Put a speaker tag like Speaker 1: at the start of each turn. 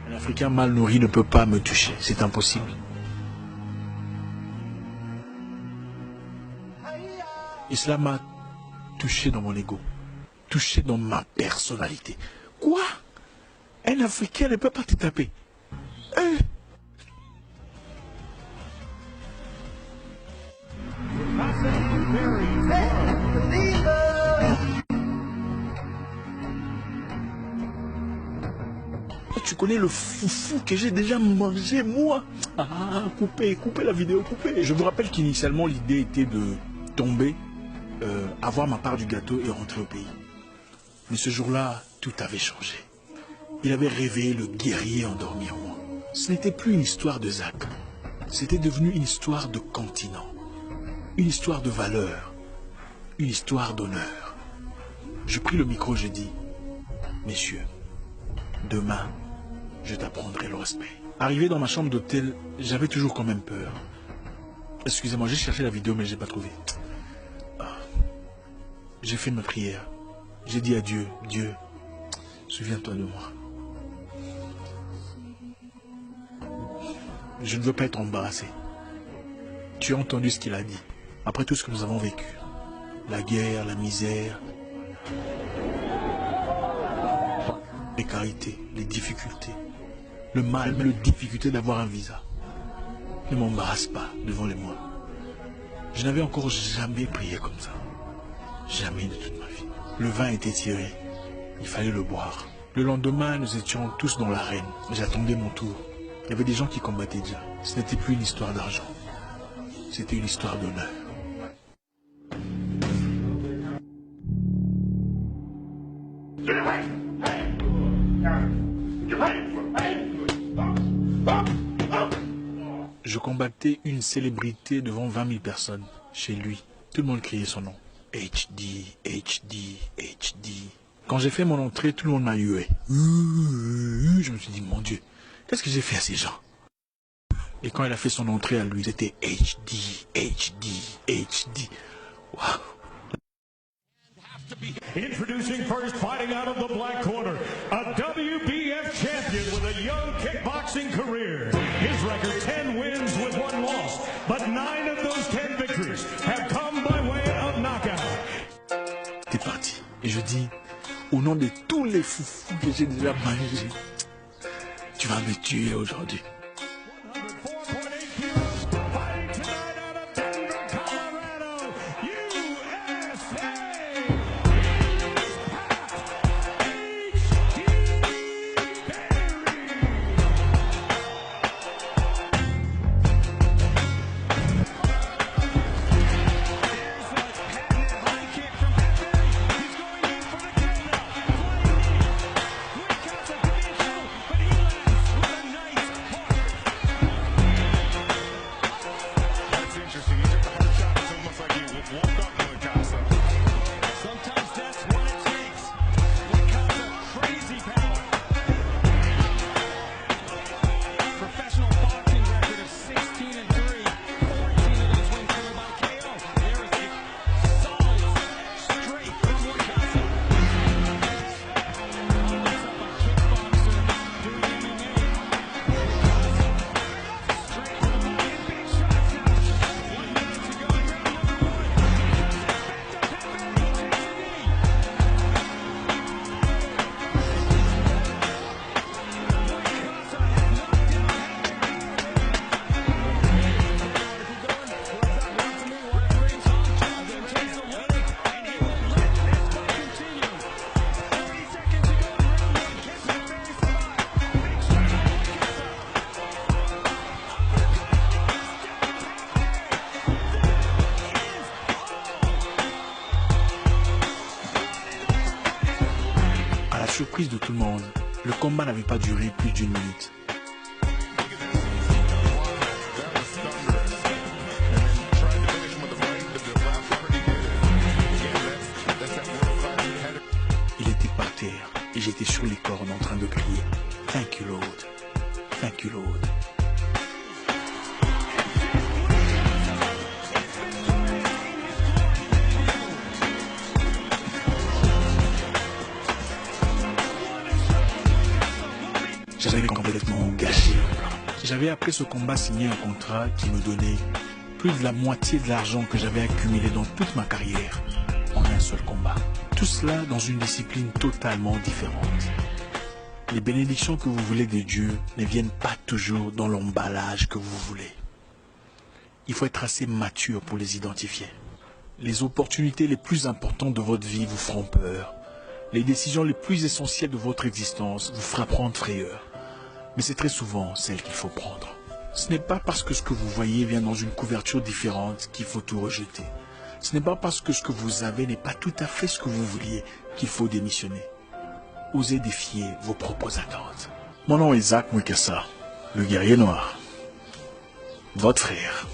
Speaker 1: Un Africain mal nourri ne peut pas me toucher, c'est impossible. Et cela m'a touché dans mon ego, touché dans ma personnalité. Quoi? Un Africain ne peut pas te taper. Tu connais le foufou que j'ai déjà mangé, moi? Ah, coupez la vidéo, coupez. Je vous rappelle qu'initialement, l'idée était de tomber, avoir ma part du gâteau et rentrer au pays. Mais ce jour-là, tout avait changé. Il avait réveillé le guerrier endormi en moi. Ce n'était plus une histoire de Zach. C'était devenu une histoire de continent. Une histoire de valeur. Une histoire d'honneur. Je pris le micro, je dis, messieurs, demain, je t'apprendrai le respect. Arrivé dans ma chambre d'hôtel, j'avais toujours quand même peur. Excusez-moi, j'ai cherché la vidéo, mais je n'ai pas trouvé. J'ai fait ma prière. J'ai dit à Dieu, Dieu, souviens-toi de moi. Je ne veux pas être embarrassé. Tu as entendu ce qu'il a dit. Après tout ce que nous avons vécu. La guerre, la misère, les précarités, les difficultés. Le mal, mais la difficulté d'avoir un visa. Ne m'embarrasse pas devant les mois. Je n'avais encore jamais prié comme ça. Jamais de toute ma vie. Le vin était tiré. Il fallait le boire. Le lendemain, nous étions tous dans l'arène. J'attendais mon tour. Il y avait des gens qui combattaient déjà. Ce n'était plus une histoire d'argent. C'était une histoire d'honneur. Je combattais une célébrité devant 20 000 personnes chez lui. Tout le monde criait son nom. HD, HD, HD. Quand j'ai fait mon entrée, tout le monde m'a hué. Je me suis dit, mon Dieu, qu'est-ce que j'ai fait à ces gens? Et quand il a fait son entrée à lui, c'était HD, HD, HD. Waouh.
Speaker 2: Introducing first, fighting out of the black corner, a WBF champion with a young kickboxing career. His record 10 wins with 1 loss, but 9 of those 10 victories have come by way of knockout.
Speaker 1: T'es parti. Et je dis, au nom de tous les foufous que j'ai déjà mangés, tu vas me tuer aujourd'hui. Surprise de tout le monde, le combat n'avait pas duré plus d'1 minute. Il était par terre et j'étais sur les cornes en train de crier « Thank you Lord, thank you Lord ». j'avais complètement gâché mon plan. J'avais après ce combat signé un contrat qui me donnait plus de la moitié de l'argent que j'avais accumulé dans toute ma carrière en un seul combat. Tout cela dans une discipline totalement différente. Les bénédictions que vous voulez de Dieu ne viennent pas toujours dans l'emballage que vous voulez. Il faut être assez mature pour les identifier. Les opportunités les plus importantes de votre vie vous feront peur. Les décisions les plus essentielles de votre existence vous feront prendre frayeur. Mais c'est très souvent celles qu'il faut prendre. Ce n'est pas parce que ce que vous voyez vient dans une couverture différente qu'il faut tout rejeter. Ce n'est pas parce que ce que vous avez n'est pas tout à fait ce que vous vouliez qu'il faut démissionner. Osez défier vos propres attentes. Mon nom est Zach Mwekassa, le guerrier noir. Votre frère.